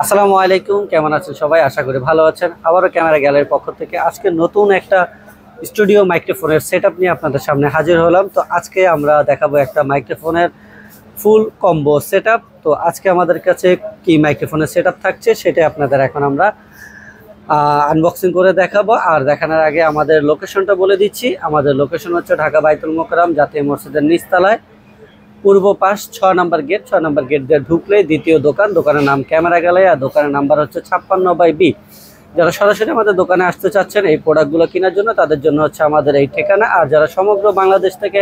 আসসালামু আলাইকুম, কেমন আছেন সবাই? আশা করি ভালো আছেন। আবারও ক্যামেরা গ্যালারির পক্ষ থেকে আজকে নতুন একটা স্টুডিও মাইক্রোফোনের সেটআপ নিয়ে আপনাদের সামনে হাজির হলাম। তো আজকে আমরা দেখাবো একটা মাইক্রোফোনের ফুল কম্বো সেটআপ। তো আজকে আমাদের কাছে কি মাইক্রোফোনের সেটআপ থাকছে সেটাই আপনাদের এখন আমরা আনবক্সিং করে দেখাবো। আর দেখানোর আগে আমাদের লোকেশনটা বলে দিচ্ছি। আমাদের লোকেশন হচ্ছে ঢাকা বাইতুল মোকাররম জাতীয় মসজিদের নিচতলায়, পূর্ব পাশ 6 নম্বর গেট। 6 নম্বর গেট দিয়ে ঢুকলে দ্বিতীয় দোকান, দোকানের নাম ক্যামেরা গ্যালারি, আর দোকানের নাম্বার হচ্ছে 56/B। যারা সরাসরি আমাদের দোকানে আসতে চাচ্ছেন এই প্রোডাক্টগুলো কেনার জন্য, তাদের জন্য হচ্ছে আমাদের এই ঠিকানা। আর যারা সমগ্র বাংলাদেশ থেকে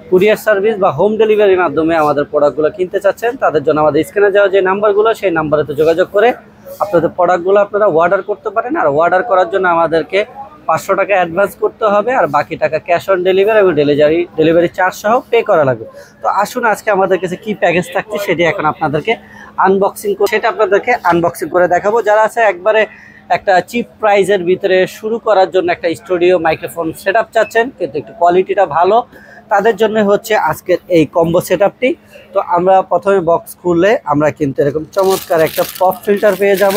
কুরিয়ার সার্ভিস বা হোম ডেলিভারির মাধ্যমে আমাদের প্রোডাক্টগুলো কিনতে চাচ্ছেন, তাদের জন্য আমাদের স্ক্রিনে যাওয়া যে নাম্বারগুলো, সেই নাম্বারেতে যোগাযোগ করে আপনাদের প্রোডাক্টগুলো আপনারা অর্ডার করতে পারেন। আর অর্ডার করার জন্য আমাদেরকে 500 টাকা অ্যাডভান্স করতে হবে, আর বাকি টাকা ক্যাশ অন ডেলিভারি এবং ডেলিভারি চার্জ সহ পে করা লাগবে। তো আসুন আজকে আমাদের কাছে কি প্যাকেজ থাকছে সেটি এখন আপনাদেরকে আনবক্সিং করে দেখাবো। যারা আছে একবারে একটা চিপ প্রাইজের ভিতরে শুরু করার জন্য একটা স্টুডিও মাইক্রোফোন সেটআপ চাচ্ছেন, কিন্তু একটু কোয়ালিটিটা ভালো, তাদের জন্য হচ্ছে আজকের এই কম্বো সেটআপটি। তো আমরা প্রথমে বক্স খুললে আমরা কিন্তু এরকম চমৎকার একটা পপ ফিল্টার পেয়ে যাব,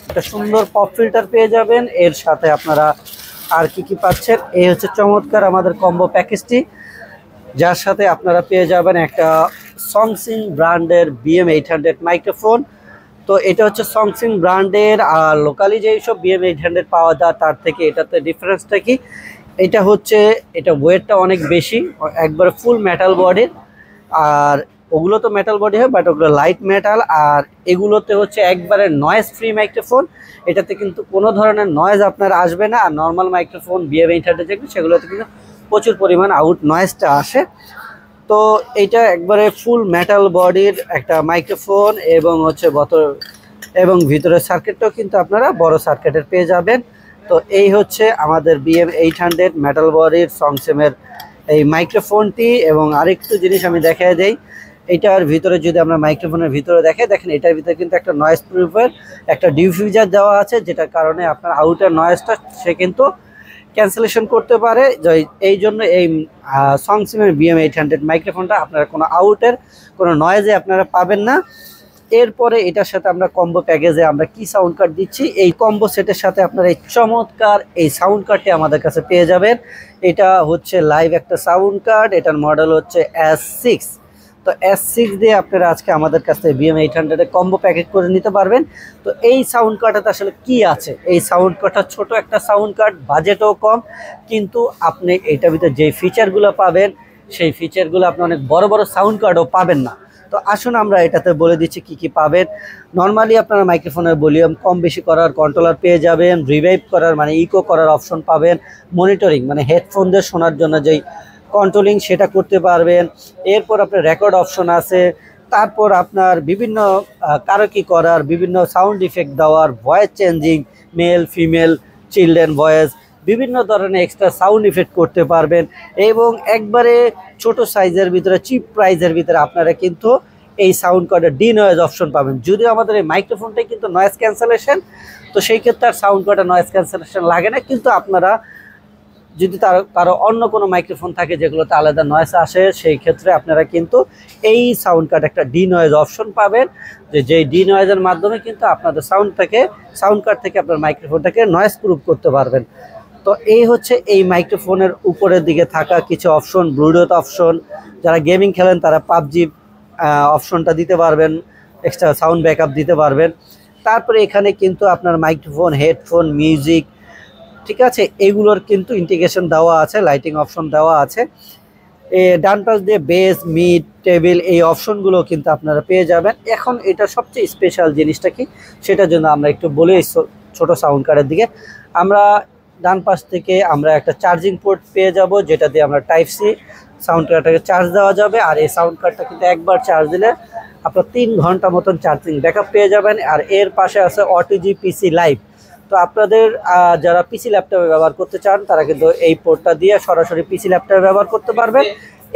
একটা সুন্দর পপ ফিল্টার পেয়ে যাবেন। এর সাথে আপনারা আর কি পাচ্ছেন, এই হচ্ছে চমৎকার আমাদের কম্বো প্যাকেজটি, যার সাথে আপনারা পেয়ে যাবেন একটা সংসিং ব্র্যান্ডের BM800 মাইক্রোফোন। তো এটা হচ্ছে সংসিং ব্র্যান্ডের, আর লোকালি যেসব BM800 পাওয়া যায় তার থেকে এটাতে ডিফারেন্সটা কি, এটা ওয়েটটা অনেক বেশি, একবারে ফুল মেটাল বডির। আর ওগুলো তো মেটাল বডি হয়, বাট ওগুলো লাইট মেটাল। আর এগুলোতে হচ্ছে একবারে নয়েজ ফ্রি মাইক্রোফোন, এটাতে কিন্তু কোনো ধরনের নয়েজ আপনার আসবে না। আর নর্মাল মাইক্রোফোন BM800 যেগুলো, সেগুলোতে কিন্তু প্রচুর পরিমাণ আউট নয়েজটা আসে। তো এইটা একবারে ফুল মেটাল বডির একটা মাইক্রোফোন, এবং ভিতরের সার্কিটটাও কিন্তু আপনারা বড় সার্কিটের পেয়ে যাবেন। তো এই হচ্ছে আমাদের BM800 মেটাল বডির সংসেমের এই মাইক্রোফোনটি। এবং আরেকটু জিনিস আমি দেখাই দেই, এইটার ভিতরে যদি আমরা মাইক্রোফোনের ভিতরে দেখেন এটার ভিতরে কিন্তু একটা নয়েজ প্রুফের একটা ডিফিউজার দেওয়া আছে, যেটার কারণে আপনার আউটার নয়েজটা সে কিন্তু ক্যান্সেলেশন করতে পারে। এই জন্য এই সংসিমের BM800 মাইক্রোফোনটা আপনারা কোনো নয়েজে আপনারা পাবেন না। এরপরে এটার সাথে আমরা কম্বো প্যাকেজে আমরা কি সাউন্ড কার্ড দিচ্ছি, এই কম্বো সেটের সাথে আপনারা এই চমৎকার এই সাউন্ড কার্ডটি আমাদের কাছে পেয়ে যাবেন। এটা হচ্ছে লাইভ একটা সাউন্ড কার্ড, এটার মডেল হচ্ছে S6। তো S6 দিয়ে আপনারা আজকে আমাদের কাছ থেকে BM800 কম্বো প্যাকেজ করে নিতে পারবেন। তো এই সাউন্ড কার্ডটাতে আসলে কি আছে, এই সাউন্ড কার্ডটা ছোট একটা সাউন্ড কার্ড, বাজেটও কম, কিন্তু আপনি এটার ভিতরে যে ফিচারগুলো পাবেন সেই ফিচারগুলো আপনি অনেক বড় বড় সাউন্ড কার্ডও পাবেন না। তো আসুন আমরা এটাতে বলে দিচ্ছি কি পাবেন। নর্মালি আপনারা মাইক্রোফোনের ভলিউম কম বেশি করার কন্ট্রোলার পেয়ে যাবেন, রিভাইভ করার মানে ইকো করার অপশন পাবেন, মনিটরিং মানে হেডফোন দিয়ে শোনার জন্য যেই কন্ট্রোলিং সেটা করতে পারবেন। এরপর আপনার রেকর্ড অপশন আছে, তারপর আপনার বিভিন্ন কারকি করার, বিভিন্ন সাউন্ড ইফেক্ট দেওয়ার, voice changing, male female, children voice, বিভিন্ন ধরনের এক্সট্রা সাউন্ড ইফেক্ট করতে পারবেন। এবং একবারে ছোট সাইজের ভিতরে চিপ প্রাইজের ভিতরে আপনারা কিন্তু এই সাউন্ড কার্ডের ডি নয়েজ অপশন পাবেন। যদিও আমাদের এই মাইক্রোফোনটাই কিন্তু নয়েজ ক্যান্সেলেশন, তো সেই ক্ষেত্রে আর সাউন্ড কার্ডে নয়েজ ক্যান্সেলেশন লাগে না। কিন্তু আপনারা যদি কারো অন্য কোনো মাইক্রোফোন থাকে যেগুলোতে আলাদা নয়েজ আসে, সেই ক্ষেত্রে আপনারা কিন্তু এই সাউন্ড কার্ড একটা ডি নয়েজ অপশন পাবেন, যেই ডি নয়েজের মাধ্যমে কিন্তু আপনাদের সাউন্ড কার্ড থেকে আপনার মাইক্রোফোনটাকে নয়েজ প্রুফ করতে পারবেন। তো এই হচ্ছে এই মাইক্রোফোনের উপরের দিকে থাকা কিছু অপশন, ব্লুটুথ অপশন। যারা গেমিং খেলেন তারা পাবজি অপশনটা দিতে পারবেন, এক্সট্রা সাউন্ড ব্যাকআপ দিতে পারবেন। তারপরে এখানে কিন্তু আপনার মাইক্রোফোন, হেডফোন, মিউজিক, ঠিক আছে, এগুলোর কিন্তু ইন্টিগ্রেশন দেওয়া আছে, লাইটিং অপশন দেওয়া আছে। ডান পাশ দিয়ে বেস, মিড, টেবিল, এই অপশনগুলো কিন্তু আপনারা পেয়ে যাবেন। এখন এটা সবচেয়ে স্পেশাল জিনিসটা কি, সেটার জন্য আমরা একটু বলি ছোট সাউন্ড কার্ডের দিকে। আমরা ডান পাশ থেকে আমরা একটা চার্জিং পোর্ট পেয়ে যাব, যেটা দিয়ে আমরা টাইপ সি সাউন্ড কার্ডটাকে চার্জ দেওয়া যাবে। আর এই সাউন্ড কার্ডটা কিন্তু একবার চার্জ দিলে আপনার 3 ঘন্টা মতন চার্জিং ব্যাকআপ পেয়ে যাবেন। আর এর পাশে আছে OTG PC লাইভ। তো আপনাদের যারা পিসি ল্যাপটপে ব্যবহার করতে চান তারা কিন্তু এই পোর্টটা দিয়ে সরাসরি পিসি ল্যাপটপে ব্যবহার করতে পারবেন।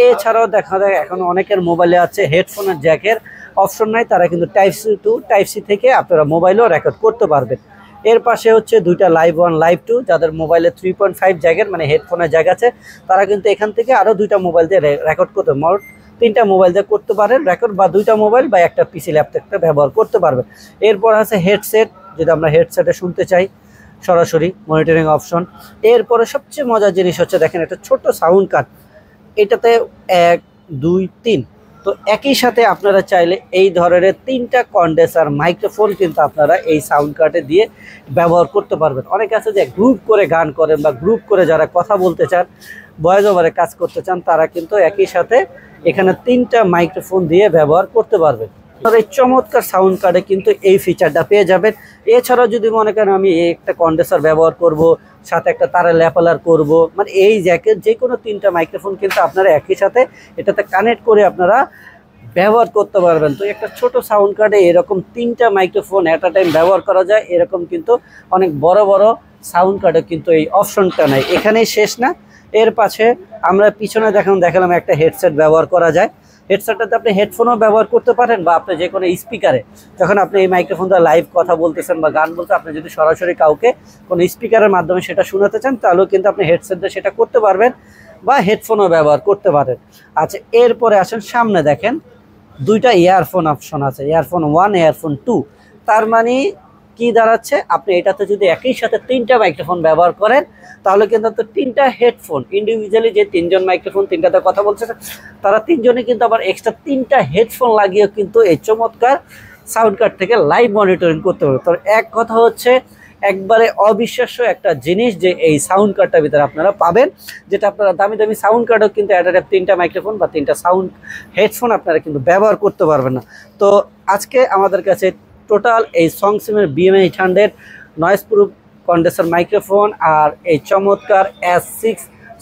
এছাড়াও দেখা যায় এখন অনেকের মোবাইলে আছে হেডফোনের জ্যাকের অপশন নাই, তারা কিন্তু টাইপ সি থেকে আপনারা মোবাইলেও রেকর্ড করতে পারবেন। এর পাশে হচ্ছে দুইটা লাইভ 1 লাইভ 2, যাদের মোবাইলে 3.5 জ্যাকের মানে হেডফোনের জ্যাক আছে, তারা কিন্তু এখান থেকে আরও 2টা মোবাইল দিয়ে রেকর্ড করতে তিনটা মোবাইল দিয়ে করতে পারেন রেকর্ড, বা দুইটা মোবাইল বা একটা পিসি ল্যাপটপটা ব্যবহার করতে পারবেন। এরপর আছে হেডসেট, যদি আমরা হেডসেটে শুনতে চাই সরাসরি মনিটরিং অপশন। এরপরে সবচেয়ে মজার জিনিস হচ্ছে দেখেন একটা ছোট সাউন্ড কার্ড, এটাতে 1 2 3, তো একই সাথে আপনারা চাইলে এই ধরনের 3টা কন্ডেন্সার মাইক্রোফোন কিন্তু আপনারা এই সাউন্ড কার্ডে দিয়ে ব্যবহার করতে পারবেন। অনেকে আছে যে গ্রুপ করে গান করেন বা গ্রুপ করে যারা কথা বলতে চান, ভয়েস ওভারে কাজ করতে চান, তারা কিন্তু একই সাথে এখানে 3টা মাইক্রোফোন দিয়ে ব্যবহার করতে পারবেন। এই চমৎকার সাউন্ড কার্ডে কিন্তু এই ফিচারটা পেয়ে যাবেন। এছাড়াও যদি মনে করেন আমি একটা কন্ডেন্সার ব্যবহার করব, সাথে একটা তারের ল্যাপালার করব, মানে এই জ্যাকেট যে কোনো 3টা মাইক্রোফোন কিন্তু আপনারা একই সাথে এটাতে কানেক্ট করে আপনারা ব্যবহার করতে পারবেন। তো একটা ছোট সাউন্ড কার্ডে এরকম 3টা মাইক্রোফোন অ্যাট আ টাইম ব্যবহার করা যায়। এরকম কিন্তু অনেক বড় বড় সাউন্ড কার্ডে কিন্তু এই অপশনটা নাই। এখানেই শেষ না, এর পাশে আমরা পিছনে দেখালাম একটা হেডসেট ব্যবহার করা যায়। হেডসেটটাতে আপনি হেডফোনও ব্যবহার করতে পারেন, বা আপনি যে কোনো স্পিকারে যখন আপনি এই মাইক্রোফোন দ্বারা লাইভ কথা বলতেছেন বা গান বলতে, আপনি যদি সরাসরি কাউকে কোনো স্পিকারের মাধ্যমে সেটা শোনাতে চান, তাহলেও কিন্তু আপনি হেডসেট দিয়ে সেটা করতে পারবেন, বা হেডফোনও ব্যবহার করতে পারেন। আচ্ছা, এরপরে আসেন সামনে দেখেন 2টা ইয়ারফোন অপশন আছে, ইয়ারফোন 1 ইয়ারফোন 2। তার মানে কি দাঁড়াচ্ছে, আপনি এটাতে যদি একই সাথে 3টা মাইক্রোফোন ব্যবহার করেন, তাহলে কিন্তু 3টা হেডফোন ইন্ডিভিজুয়ালি যে 3জন মাইক্রোফোন 3টাতে কথা বলছে, তারা 3জনই কিন্তু আবার এক্সট্রা 3টা হেডফোন লাগিয়েও কিন্তু এই চমৎকার সাউন্ড কার্ড থেকে লাইভ মনিটরিং করতে পারবে। তো এক কথা হচ্ছে একবারে অবিশ্বাস্য একটা জিনিস যে এই সাউন্ড কার্ডটার ভিতরে আপনারা পাবেন, যেটা আপনারা দামি দামি সাউন্ড কার্ডও কিন্তু অ্যাট 3টা মাইক্রোফোন বা 3টা সাউন্ড হেডফোন আপনারা কিন্তু ব্যবহার করতে পারবেন না। তো আজকে আমাদের কাছে টোটাল এই সংসিমের BM800 noise proof condenser microphone আর এই চমৎকার S6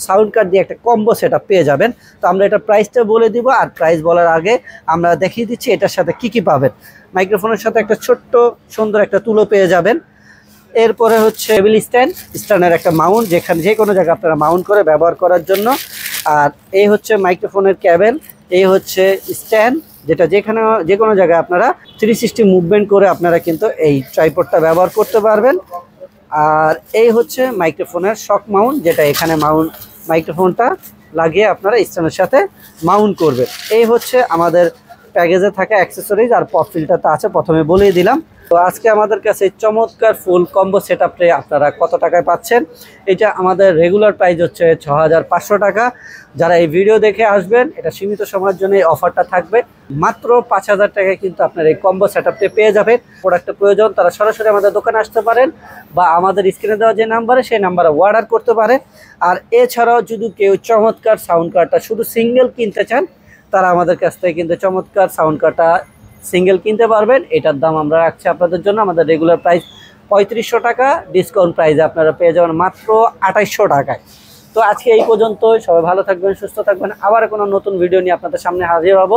সাউন্ড কার্ড দিয়ে একটা কম্বো সেটআপ পেয়ে যাবেন। তো আমরা এটা প্রাইসটা বলে দিব, আর প্রাইস বলার আগে আমরা দেখিয়ে দিচ্ছি এটার সাথে কি কি পাবেন। মাইক্রোফোনের সাথে একটা ছোট্ট সুন্দর একটা তুলো পেয়ে যাবেন। এরপরে হচ্ছে টেবিল স্ট্যান্ডের একটা মাউন্ট, যেখানে যে কোনো জায়গায় আপনারা মাউন্ট করে ব্যবহার করার জন্য। আর এই হচ্ছে মাইক্রোফোনের ক্যাবেল, এই হচ্ছে স্ট্যান্ড, যেটা যেখানে যে কোনো জায়গায় আপনারা 360 মুভমেন্ট করে আপনারা কিন্তু এই ট্রাইপডটা ব্যবহার করতে পারবেন। আর এই হচ্ছে মাইক্রোফোনের শক মাউন্ট, যেটা এখানে মাইক্রোফোনটা লাগিয়ে আপনারা স্ট্যান্ডের সাথে মাউন্ট করবেন। এই হচ্ছে আমাদের প্যাকেজে থাকা অ্যাক্সেসরিজ, আর পপ ফিল্টারটা আছে প্রথমে বলেই দিলাম। তো আজকে আমাদের কাছে চমৎকার ফুল কম্বো সেটআপটা আপনারা কত টাকায় পাচ্ছেন, এটা আমাদের রেগুলার প্রাইস হচ্ছে 6500 টাকা। যারা এই ভিডিও দেখে আসবেন, এটা সীমিত সময়ের জন্য এই অফারটা থাকবে, মাত্র 5000 টাকায় কিন্তু আপনার এই কম্বো সেটআপটা পেয়ে যাবেন। প্রোডাক্টের প্রয়োজন তারা সরাসরি আমাদের দোকানে আসতে পারেন, বা আমাদের স্ক্রিনে দেওয়া যে নাম্বারে সেই নাম্বারে অর্ডার করতে পারে। আর এছাড়াও যদি কেউ চমৎকার সাউন্ড কার্ডটা শুধু সিঙ্গেল কিনতে চান, তারা আমাদের কাছ থেকে কিন্তু চমৎকার সাউন্ড কার্ডটা সিঙ্গেল কিনতে পারবেন। এটার দাম আমরা রাখছি আপনাদের জন্য, আমাদের রেগুলার প্রাইস 3500 টাকা, ডিসকাউন্ট প্রাইসে আপনারা পেয়ে যাবেন মাত্র 2800 টাকায়। তো আজকে এই পর্যন্তই, সবাই ভালো থাকবেন, সুস্থ থাকবেন। আবার কোনো নতুন ভিডিও নিয়ে আপনাদের সামনে হাজির হব।